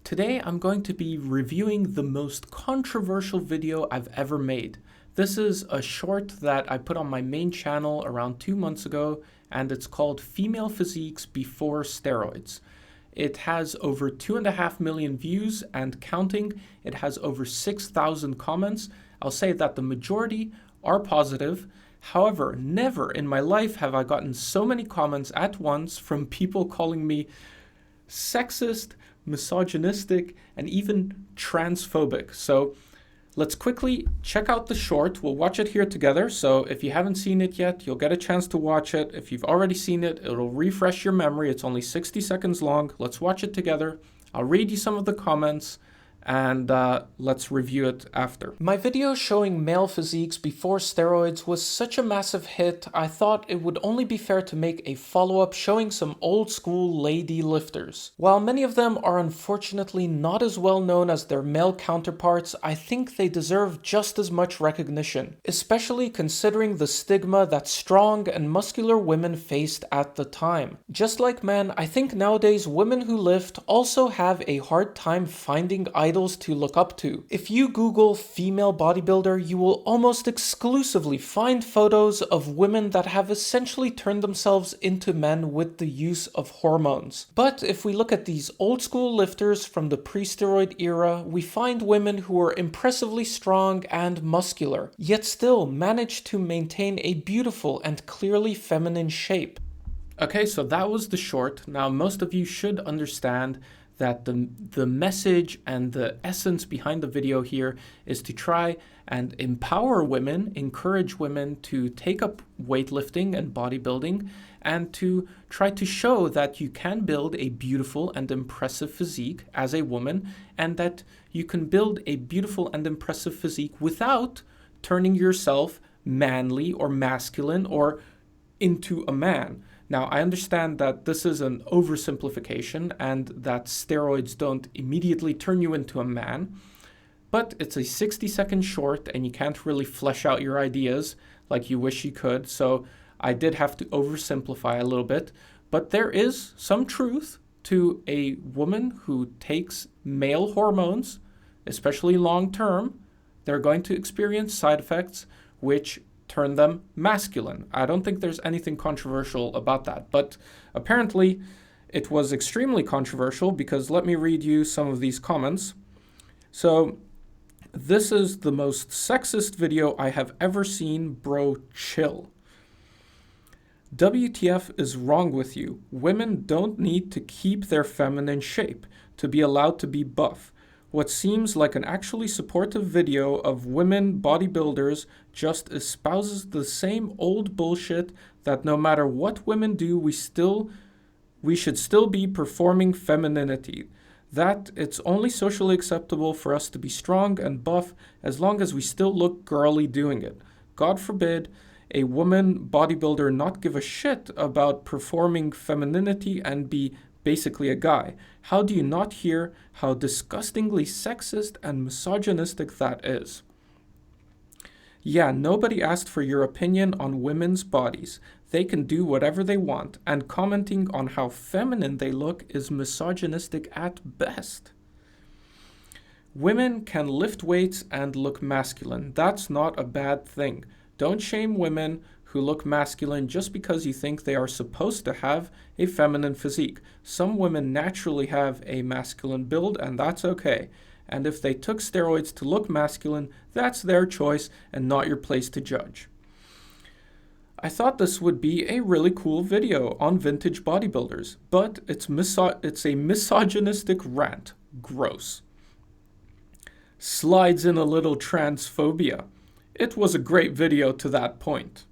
Today I'm going to be reviewing the most controversial video I've ever made. This is a short that I put on my main channel around 2 months ago, and it's called Female Physiques Before Steroids. It has over 2.5 million views and counting. It has over 6,000 comments. I'll say that the majority are positive. However, never in my life have I gotten so many comments at once from people calling me sexist, misogynistic, and even transphobic. So let's quickly check out the short. We'll watch it here together. So if you haven't seen it yet, you'll get a chance to watch it. If you've already seen it, it'll refresh your memory. It's only 60 seconds long. Let's watch it together. I'll read you some of the comments and let's review it after. My video showing male physiques before steroids was such a massive hit, I thought it would only be fair to make a follow-up showing some old school lady lifters. While many of them are unfortunately not as well known as their male counterparts, I think they deserve just as much recognition, especially considering the stigma that strong and muscular women faced at the time. Just like men, I think nowadays women who lift also have a hard time finding idols to look up to. If you Google female bodybuilder, you will almost exclusively find photos of women that have essentially turned themselves into men with the use of hormones. But if we look at these old school lifters from the pre-steroid era, we find women who are impressively strong and muscular, yet still manage to maintain a beautiful and clearly feminine shape. Okay, so that was the short. Now most of you should understand that the message and the essence behind the video here is to try and empower women, encourage women to take up weightlifting and bodybuilding, and to try to show that you can build a beautiful and impressive physique as a woman, and that you can build a beautiful and impressive physique without turning yourself manly or masculine or into a man. Now, I understand that this is an oversimplification and that steroids don't immediately turn you into a man, but it's a 60-second short and you can't really flesh out your ideas like you wish you could, so I did have to oversimplify a little bit. But there is some truth to a woman who takes male hormones, especially long-term. They're going to experience side effects which turn them masculine. I don't think there's anything controversial about that, but apparently it was extremely controversial because let me read you some of these comments. So this is the most sexist video I have ever seen, bro, chill. WTF is wrong with you? Women don't need to keep their feminine shape to be allowed to be buff. What seems like an actually supportive video of women bodybuilders just espouses the same old bullshit that no matter what women do, we should still be performing femininity. That it's only socially acceptable for us to be strong and buff as long as we still look girly doing it. God forbid a woman bodybuilder not give a shit about performing femininity and be basically a guy. How do you not hear how disgustingly sexist and misogynistic that is? Yeah, nobody asked for your opinion on women's bodies. They can do whatever they want, and commenting on how feminine they look is misogynistic at best. Women can lift weights and look masculine. That's not a bad thing. Don't shame women who look masculine just because you think they are supposed to have a feminine physique. Some women naturally have a masculine build, and that's okay. And if they took steroids to look masculine, that's their choice and not your place to judge. I thought this would be a really cool video on vintage bodybuilders, but it's a misogynistic rant. Gross. Slides in a little transphobia. It was a great video to that point.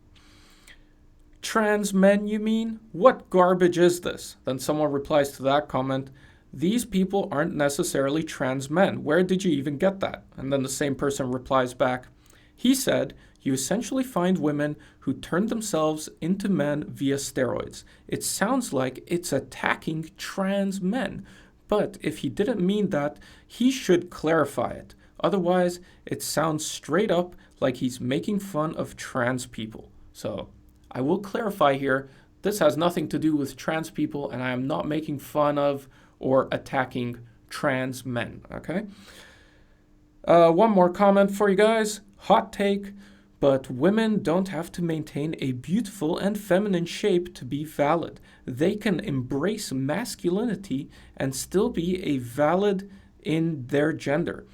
Trans men, you mean? What garbage is this? Then someone replies to that comment, these people aren't necessarily trans men. Where did you even get that? And then the same person replies back, he said, you essentially find women who turned themselves into men via steroids. It sounds like it's attacking trans men. But if he didn't mean that, he should clarify it. Otherwise, it sounds straight up like he's making fun of trans people. So I will clarify here, this has nothing to do with trans people, and I am not making fun of or attacking trans men, okay? One more comment for you guys. Hot take, but women don't have to maintain a beautiful and feminine shape to be valid. They can embrace masculinity and still be a valid in their gender.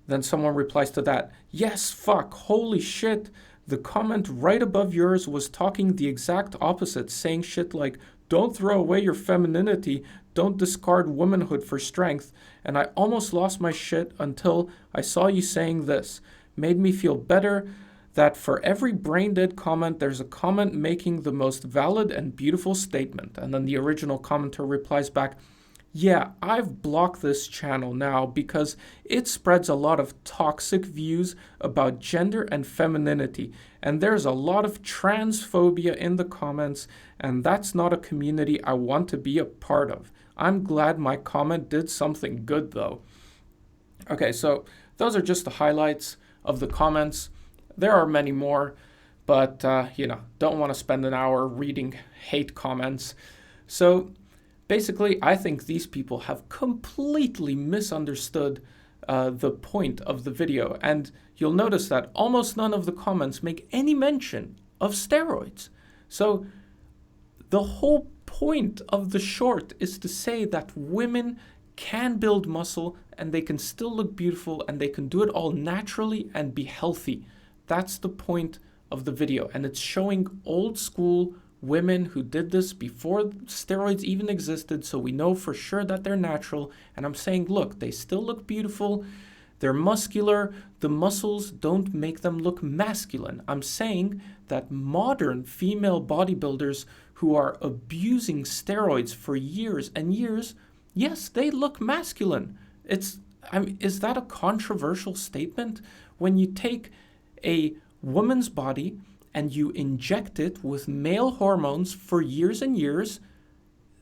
Then someone replies to that, yes, fuck, holy shit. The comment right above yours was talking the exact opposite, saying shit like, don't throw away your femininity, don't discard womanhood for strength, and I almost lost my shit until I saw you saying this. Made me feel better that for every brain-dead comment, there's a comment making the most valid and beautiful statement. And then the original commenter replies back, yeah, I've blocked this channel now because it spreads a lot of toxic views about gender and femininity. And there's a lot of transphobia in the comments, and that's not a community I want to be a part of. I'm glad my comment did something good though. Okay, so those are just the highlights of the comments. There are many more, but don't want to spend an hour reading hate comments. So basically, I think these people have completely misunderstood the point of the video. And you'll notice that almost none of the comments make any mention of steroids. So the whole point of the short is to say that women can build muscle and they can still look beautiful and they can do it all naturally and be healthy. That's the point of the video. And it's showing old school women who did this before steroids even existed, so we know for sure that they're natural. And I'm saying, look, they still look beautiful. They're muscular. The muscles don't make them look masculine. I'm saying that modern female bodybuilders who are abusing steroids for years and years, yes, they look masculine. Is that a controversial statement? When you take a woman's body and you inject it with male hormones for years and years,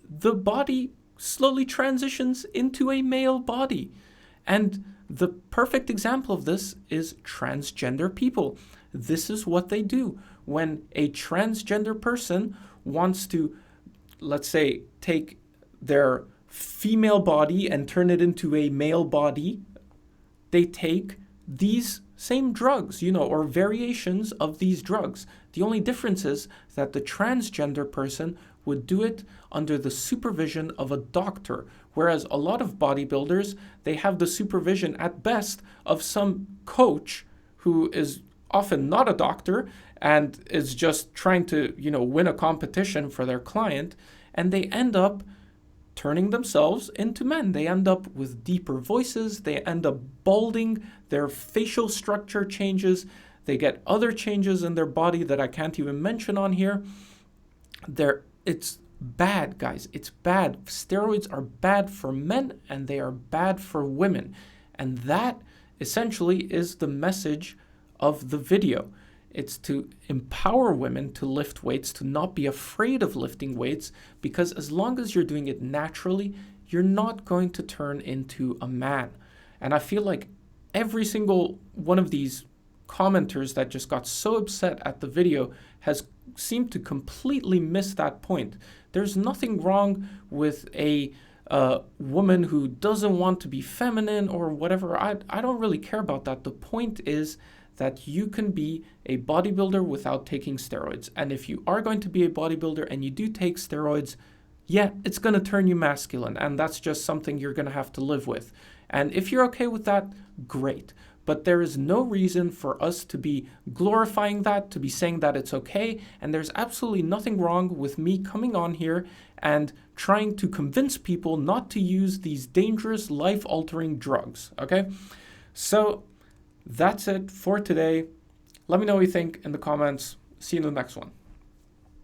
the body slowly transitions into a male body. And the perfect example of this is transgender people. This is what they do. When a transgender person wants to, let's say, take their female body and turn it into a male body, they take these same drugs, or variations of these drugs. The only difference is that the transgender person would do it under the supervision of a doctor, whereas a lot of bodybuilders, they have the supervision at best of some coach who is often not a doctor and is just trying to, win a competition for their client, and they end up turning themselves into men. They end up with deeper voices, they end up balding, their facial structure changes, they get other changes in their body that I can't even mention on here. It's bad, guys. It's bad. Steroids are bad for men and they are bad for women. And that essentially is the message of the video. It's to empower women to lift weights, to not be afraid of lifting weights, because as long as you're doing it naturally, you're not going to turn into a man. And I feel like every single one of these commenters that just got so upset at the video has seemed to completely miss that point. There's nothing wrong with a woman who doesn't want to be feminine or whatever. I don't really care about that. The point is that you can be a bodybuilder without taking steroids. And if you are going to be a bodybuilder and you do take steroids, yeah, it's going to turn you masculine. And that's just something you're going to have to live with. And if you're okay with that, great. But there is no reason for us to be glorifying that, to be saying that it's okay. And there's absolutely nothing wrong with me coming on here and trying to convince people not to use these dangerous, life-altering drugs, okay? So that's it for today. Let me know what you think in the comments. See you in the next one.